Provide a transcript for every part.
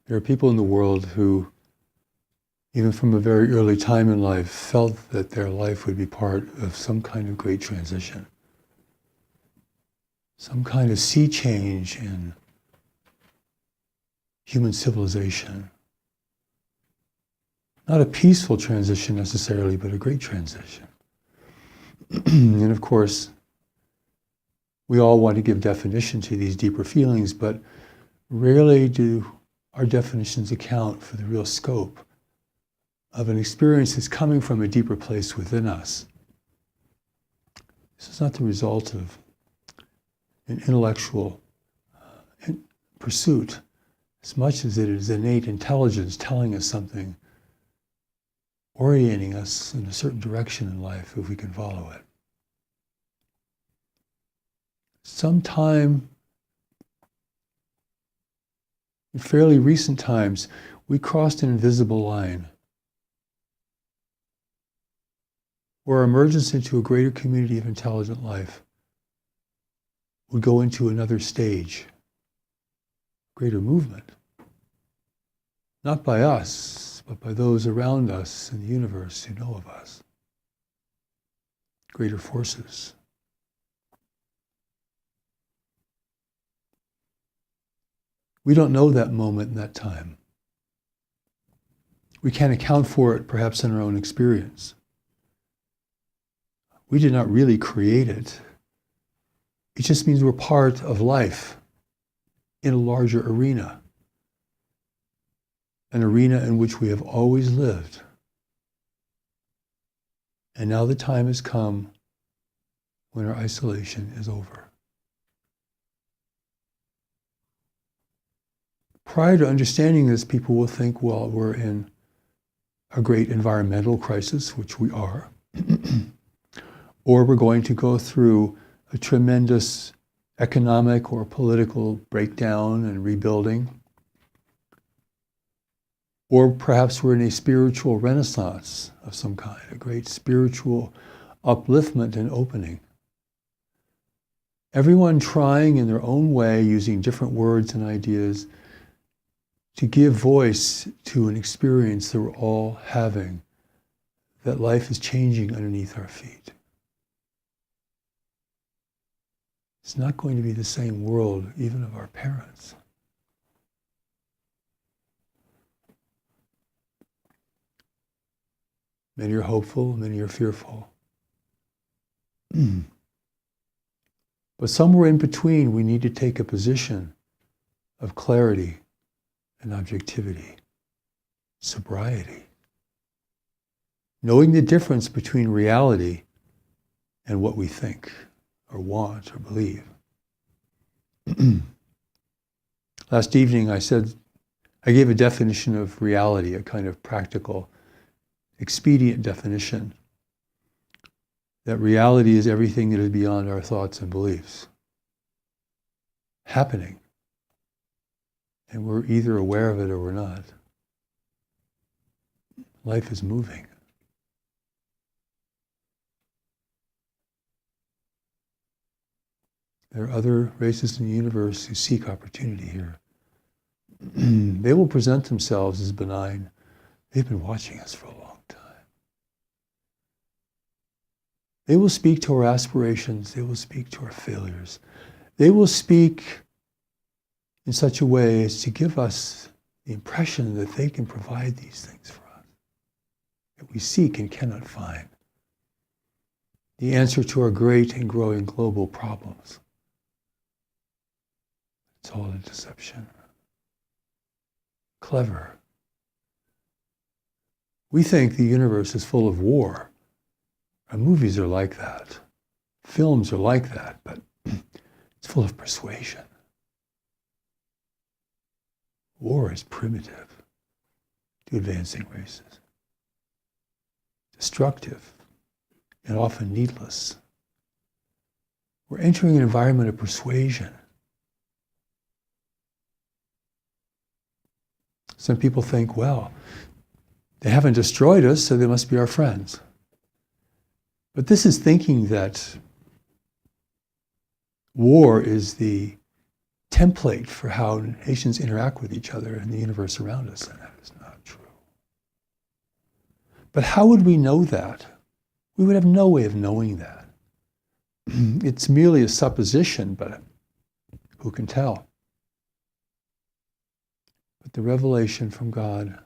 There are people in the world who, even from a very early time in life, felt that their life would be part of some kind of great transition, some kind of sea change in human civilization. Not a peaceful transition necessarily, but a great transition. And of course, we all want to give definition to these deeper feelings, but rarely do our definitions account for the real scope of an experience that's coming from a deeper place within us. This is not the result of an intellectual pursuit, as much as it is innate intelligence telling us something, orienting us in a certain direction in life if we can follow it. Sometime in fairly recent times, we crossed an invisible line where emergence into a greater community of intelligent life would go into another stage, greater movement. Not by us, but by those around us in the universe who know of us. Greater forces. We don't know that moment and that time. We can't account for it, perhaps, in our own experience. We did not really create it. It just means we're part of life in a larger arena. An arena in which we have always lived. And now the time has come when our isolation is over. Prior to understanding this, people will think, well, we're in a great environmental crisis, which we are, or we're going to go through a tremendous economic or political breakdown and rebuilding, or perhaps we're in a spiritual renaissance of some kind, a great spiritual upliftment and opening. Everyone trying in their own way, using different words and ideas, to give voice to an experience that we're all having, that life is changing underneath our feet. It's not going to be the same world, even of our parents. Many are hopeful, many are fearful. But somewhere in between, we need to take a position of clarity and objectivity, sobriety, knowing the difference between reality and what we think or want or believe. Last evening I gave a definition of reality, a kind of practical, expedient definition, that reality is everything that is beyond our thoughts and beliefs, happening. And we're either aware of it or we're not. Life is moving. There are other races in the universe who seek opportunity here. They will present themselves as benign. They've been watching us for a long time. They will speak to our aspirations. They will speak to our failures. They will speak in such a way as to give us the impression that they can provide these things for us, that we seek and cannot find. The answer to our great and growing global problems. It's all a deception. Clever. We think the universe is full of war. Our movies are like that. Films are like that, but it's full of persuasion. War is primitive to advancing races. Destructive and often needless. We're entering an environment of persuasion. Some people think, well, they haven't destroyed us, so they must be our friends. But this is thinking that war is the template for how nations interact with each other and the universe around us, and that is not true. But how would we know that? We would have no way of knowing that. It's merely a supposition, but who can tell? But the revelation from God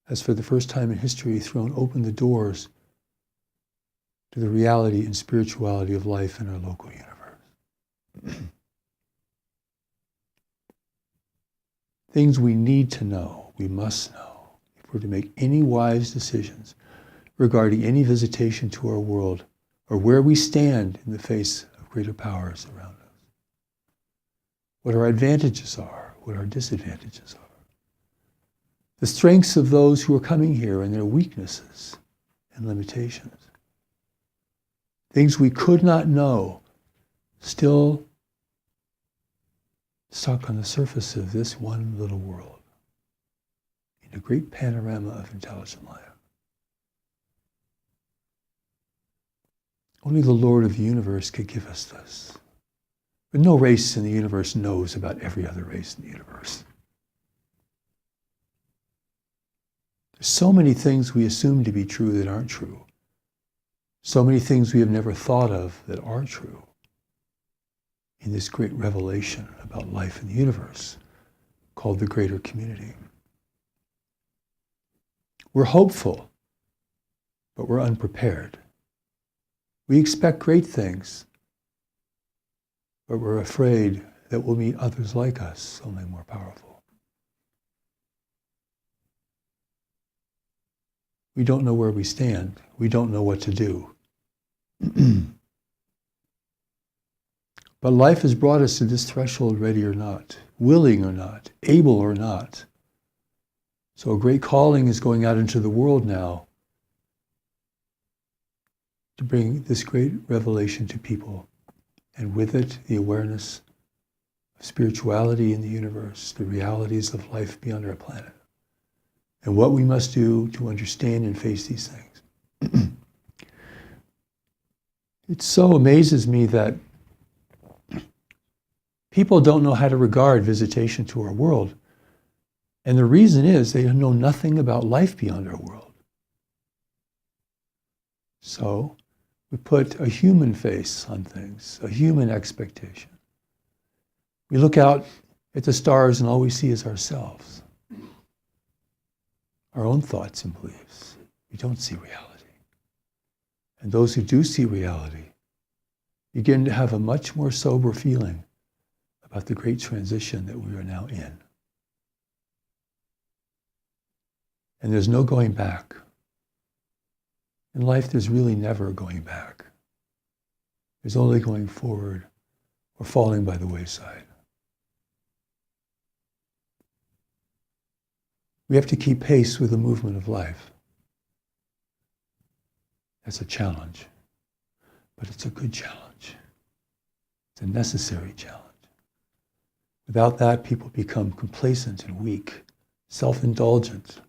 has, for the first time in history, thrown open the doors to the reality and spirituality of life in our local universe. Things we need to know, we must know, if we're to make any wise decisions regarding any visitation to our world, or where we stand in the face of greater powers around us. What our advantages are, what our disadvantages are. The strengths of those who are coming here and their weaknesses and limitations. Things we could not know, still stuck on the surface of this one little world, in a great panorama of intelligent life. Only the Lord of the universe could give us this. But no race in the universe knows about every other race in the universe. There's so many things we assume to be true that aren't true. So many things we have never thought of that are true in this great revelation about life in the universe called the greater community. We're hopeful, but we're unprepared. We expect great things, but we're afraid that we'll meet others like us, only more powerful. We don't know where we stand. We don't know what to do. But life has brought us to this threshold, ready or not, willing or not, able or not. So a great calling is going out into the world now to bring this great revelation to people, and with it, the awareness of spirituality in the universe, the realities of life beyond our planet, and what we must do to understand and face these things. It so amazes me that people don't know how to regard visitation to our world. And the reason is they know nothing about life beyond our world. So we put a human face on things, a human expectation. We look out at the stars and all we see is ourselves, our own thoughts and beliefs. We don't see reality. And those who do see reality begin to have a much more sober feeling about the great transition that we are now in. And there's no going back. In life, there's really never going back. There's only going forward or falling by the wayside. We have to keep pace with the movement of life. That's a challenge, but it's a good challenge. It's a necessary challenge. Without that, people become complacent and weak, self-indulgent,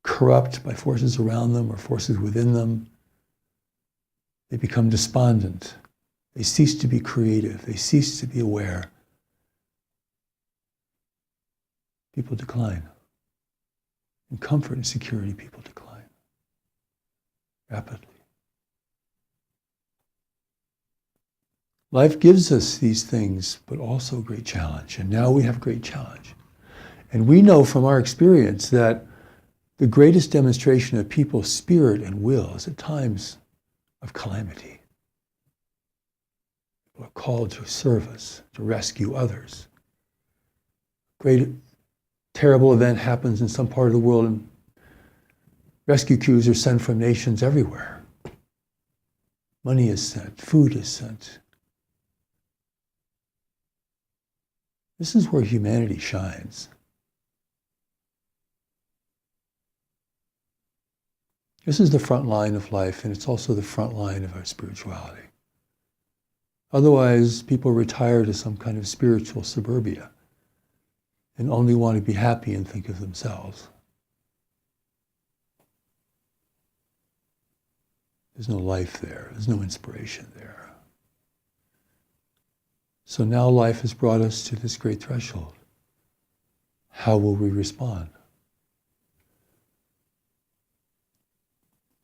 corrupt by forces around them or forces within them. They become despondent. They cease to be creative. They cease to be aware. People decline. In comfort and security, people decline rapidly. Life gives us these things, but also great challenge. And now we have great challenge. And we know from our experience that the greatest demonstration of people's spirit and will is at times of calamity. People are called to service, to rescue others. Great, terrible event happens in some part of the world, and rescue crews are sent from nations everywhere. Money is sent, food is sent. This is where humanity shines. This is the front line of life, and it's also the front line of our spirituality. Otherwise, people retire to some kind of spiritual suburbia and only want to be happy and think of themselves. There's no life there. There's no inspiration there. So now life has brought us to this great threshold. How will we respond?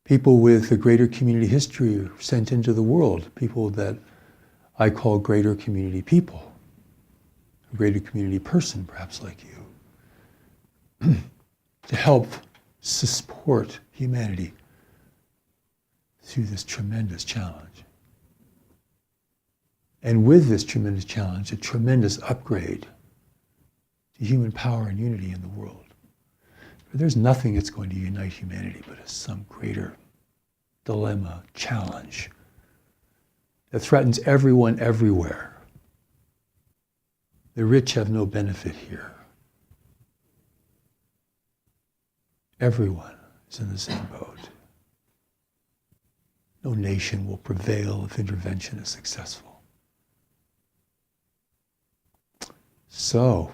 People with a greater community history are sent into the world, people that I call greater community people, a greater community person, perhaps like you, to help support humanity through this tremendous challenge. And with this tremendous challenge, a tremendous upgrade to human power and unity in the world. For there's nothing that's going to unite humanity but some greater dilemma, challenge that threatens everyone everywhere. The rich have no benefit here. Everyone is in the same boat. No nation will prevail if intervention is successful. So,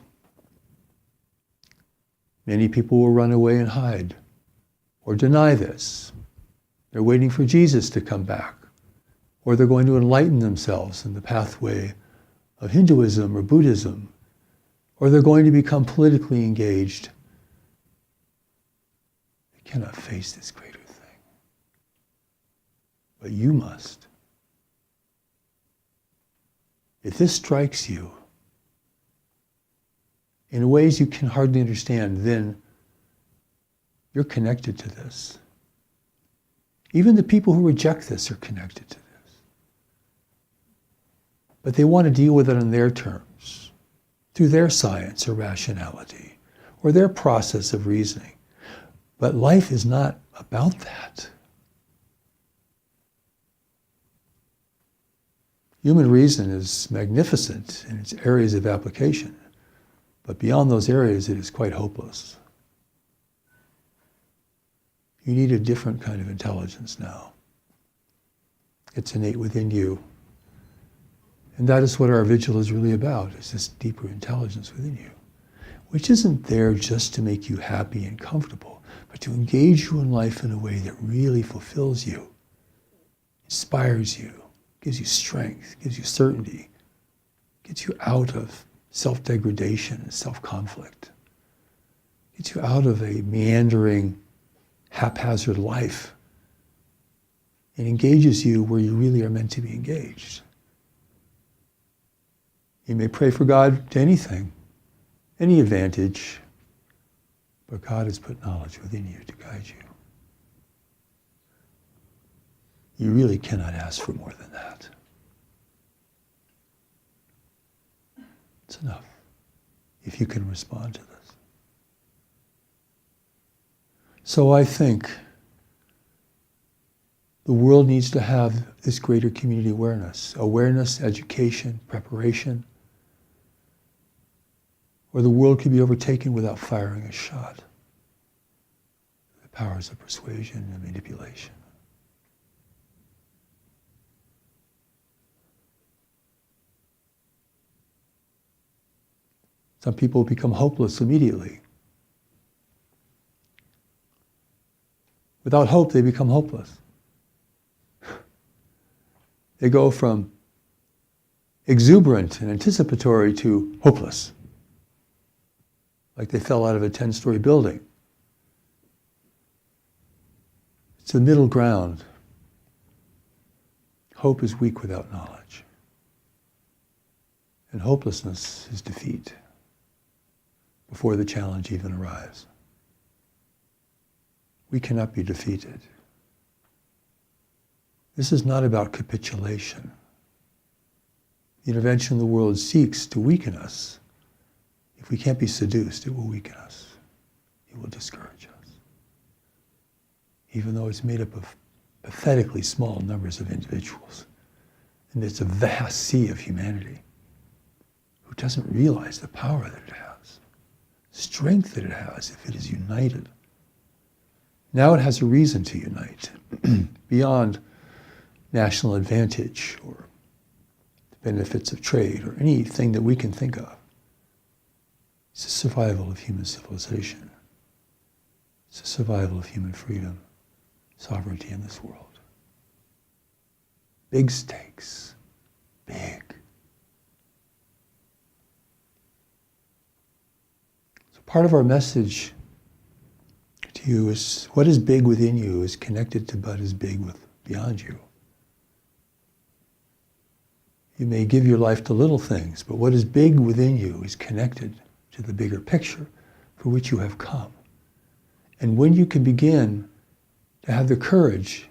many people will run away and hide or deny this. They're waiting for Jesus to come back, or they're going to enlighten themselves in the pathway of Hinduism or Buddhism, or they're going to become politically engaged. They cannot face this greater thing. But you must. If this strikes you in ways you can hardly understand, then you're connected to this. Even the people who reject this are connected to this. But they want to deal with it on their terms, through their science or rationality, or their process of reasoning. But life is not about that. Human reason is magnificent in its areas of application, but beyond those areas it is quite hopeless. You need a different kind of intelligence now. It's innate within you. And that is what our vigil is really about, is this deeper intelligence within you, which isn't there just to make you happy and comfortable, but to engage you in life in a way that really fulfills you, inspires you, gives you strength, gives you certainty, gets you out of self-degradation and self-conflict, gets you out of a meandering, haphazard life, and engages you where you really are meant to be engaged. You may pray for God to anything, any advantage, but God has put knowledge within you to guide you. You really cannot ask for more than that. It's enough if you can respond to this. So I think the world needs to have this greater community awareness, education, preparation, or the world could be overtaken without firing a shot. The powers of persuasion and manipulation. Some people become hopeless immediately. Without hope, they become hopeless. They go from exuberant and anticipatory to hopeless, like they fell out of a 10-story building. It's a middle ground. Hope is weak without knowledge. And hopelessness is defeat before the challenge even arrives. We cannot be defeated. This is not about capitulation. The intervention of the world seeks to weaken us. If we can't be seduced, it will weaken us. It will discourage us. Even though it's made up of pathetically small numbers of individuals. And it's a vast sea of humanity who doesn't realize the power that it has, strength that it has if it is united. Now it has a reason to unite beyond national advantage or the benefits of trade or anything that we can think of. It's the survival of human civilization. It's the survival of human freedom, sovereignty in this world. Big stakes, big. part of our message to you is what is big within you is connected to what is big beyond you. You may give your life to little things, but what is big within you is connected to the bigger picture for which you have come. And when you can begin to have the courage,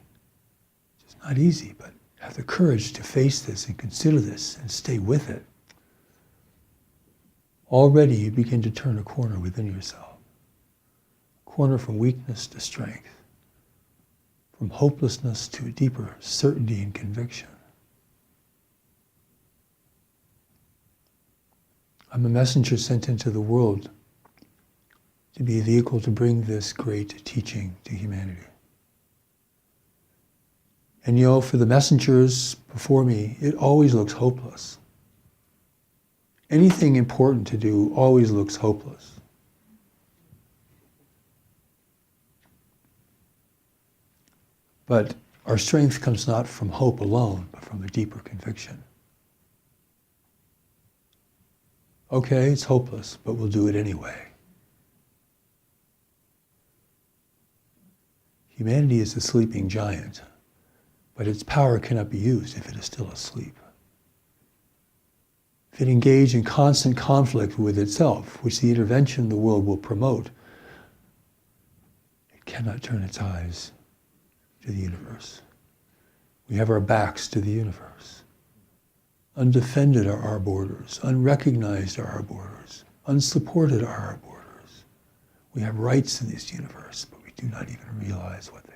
it's not easy, but have the courage to face this and consider this and stay with it, already you begin to turn a corner within yourself. A corner from weakness to strength, from hopelessness to a deeper certainty and conviction. I'm a messenger sent into the world to be a vehicle to bring this great teaching to humanity. And you know, for the messengers before me, it always looks hopeless. Anything important to do always looks hopeless. But our strength comes not from hope alone, but from a deeper conviction. Okay, it's hopeless, but we'll do it anyway. Humanity is a sleeping giant, but its power cannot be used if it is still asleep. If it engaged in constant conflict with itself, which the intervention of the world will promote, it cannot turn its eyes to the universe. We have our backs to the universe. Undefended are our borders, unrecognized are our borders, unsupported are our borders. We have rights in this universe, but we do not even realize what they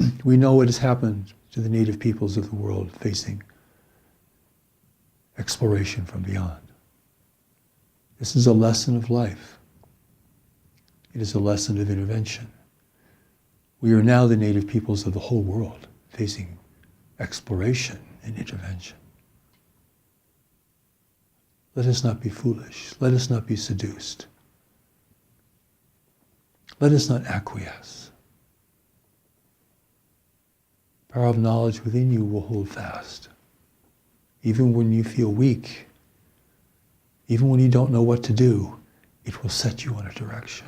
are. We know what has happened to the native peoples of the world facing exploration from beyond. This is a lesson of life. It is a lesson of intervention. We are now the native peoples of the whole world facing exploration and intervention. Let us not be foolish. Let us not be seduced. Let us not acquiesce. The power of knowledge within you will hold fast. Even when you feel weak, even when you don't know what to do, it will set you on a direction.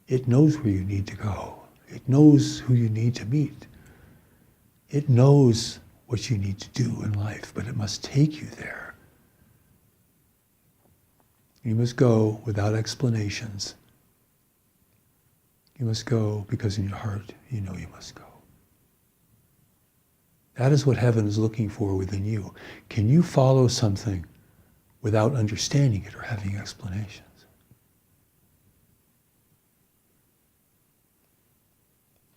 It knows where you need to go. It knows who you need to meet. It knows what you need to do in life, but it must take you there. You must go without explanations. You must go because in your heart you know you must go. That is what heaven is looking for within you. Can you follow something without understanding it or having explanations?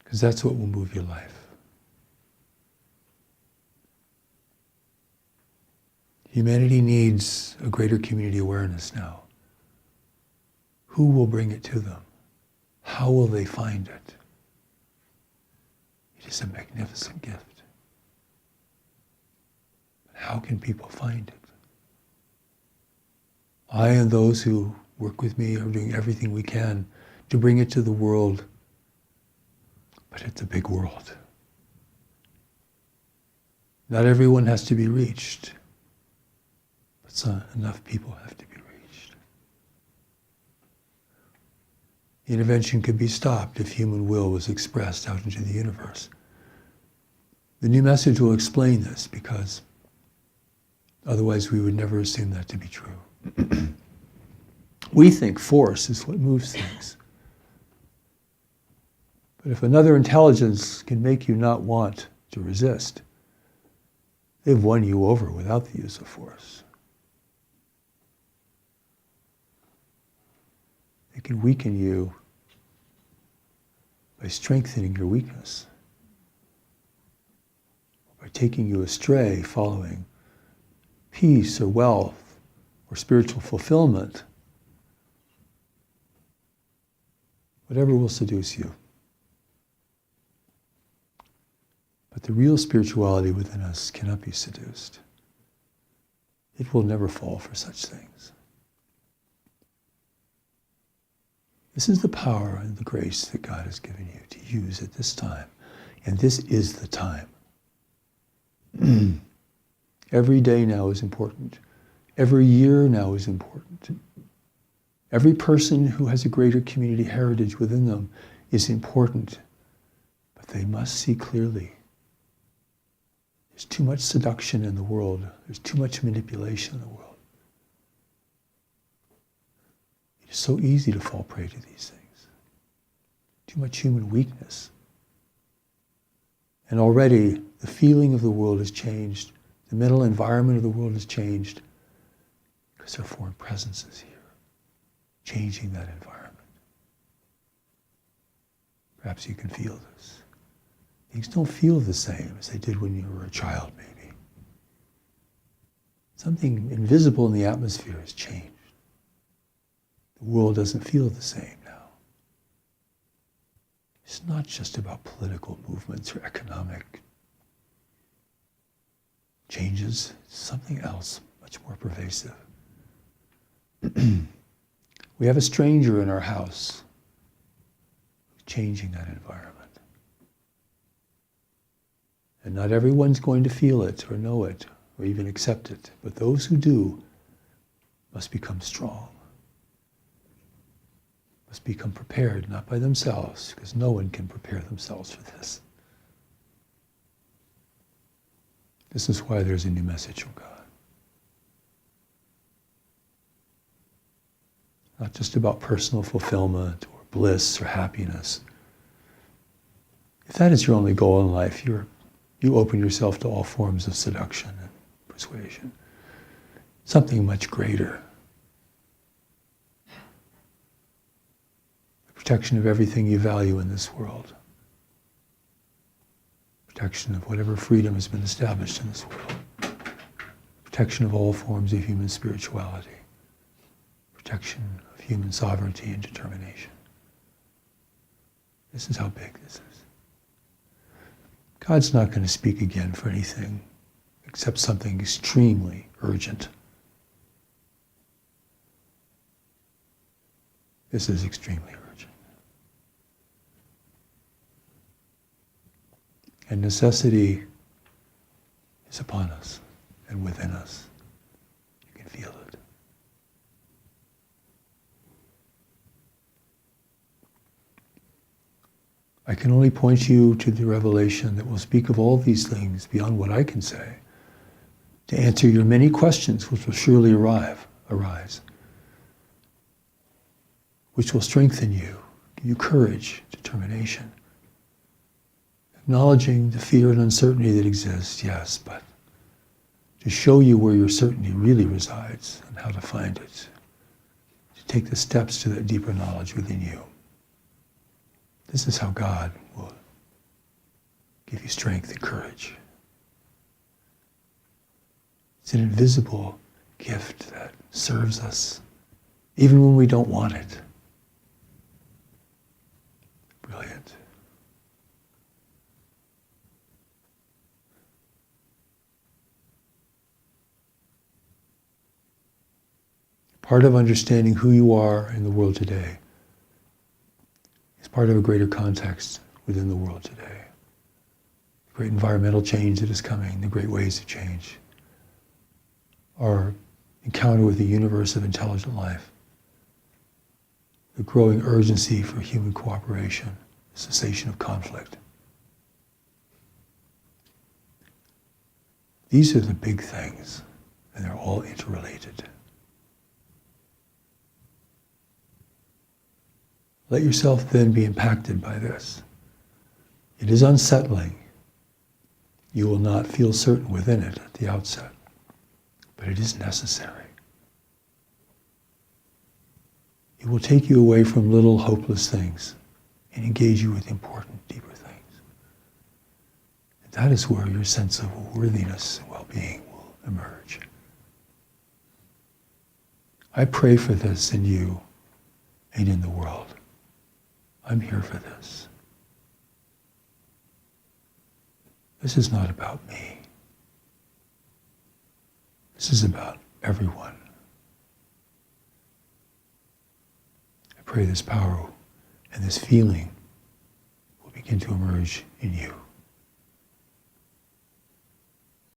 Because that's what will move your life. Humanity needs a greater community awareness now. Who will bring it to them? How will they find it? It is a magnificent gift. But how can people find it? I and those who work with me are doing everything we can to bring it to the world. But it's a big world. Not everyone has to be reached, but enough people have to be reached. Intervention could be stopped if human will was expressed out into the universe. The new message will explain this because otherwise we would never assume that to be true. We think force is what moves things. But if another intelligence can make you not want to resist, they've won you over without the use of force. They can weaken you by strengthening your weakness, by taking you astray, following peace or wealth or spiritual fulfillment, whatever will seduce you. But the real spirituality within us cannot be seduced. It will never fall for such things. This is the power and the grace that God has given you to use at this time. And this is the time. Every day now is important. Every year now is important. Every person who has a greater community heritage within them is important, but they must see clearly. There's too much seduction in the world. There's too much manipulation in the world. It is so easy to fall prey to these things. Too much human weakness. And already the feeling of the world has changed. The mental environment of the world has changed because there are foreign presences here, changing that environment. Perhaps you can feel this. Things don't feel the same as they did when you were a child, maybe. Something invisible in the atmosphere has changed. The world doesn't feel the same now. It's not just about political movements or economic changes. It's something else, much more pervasive. We have a stranger in our house who's changing that environment. And not everyone's going to feel it or know it or even accept it. But those who do must become strong. Must become prepared, not by themselves, because no one can prepare themselves for this. This is why there's a new message from God. Not just about personal fulfillment or bliss or happiness. If that is your only goal in life, you open yourself to all forms of seduction and persuasion. Something much greater. The protection of everything you value in this world. Protection of whatever freedom has been established in this world. Protection of all forms of human spirituality. Protection of human sovereignty and determination. This is how big this is. God's not going to speak again for anything except something extremely urgent. This is extremely urgent. And necessity is upon us and within us. You can feel it. I can only point you to the revelation that will speak of all these things beyond what I can say, to answer your many questions which will surely arise, which will strengthen you, give you courage, determination, acknowledging the fear and uncertainty that exists, yes, but to show you where your certainty really resides and how to find it, to take the steps to that deeper knowledge within you. This is how God will give you strength and courage. It's an invisible gift that serves us even when we don't want it. Brilliant. Part of understanding who you are in the world today is part of a greater context within the world today. The great environmental change that is coming, the great waves of change, our encounter with the universe of intelligent life, the growing urgency for human cooperation, the cessation of conflict. These are the big things, and they're all interrelated. Let yourself then be impacted by this. It is unsettling. You will not feel certain within it at the outset, but it is necessary. It will take you away from little hopeless things and engage you with important, deeper things. And that is where your sense of worthiness and well-being will emerge. I pray for this in you and in the world. I'm here for this. This is not about me. This is about everyone. I pray this power and this feeling will begin to emerge in you.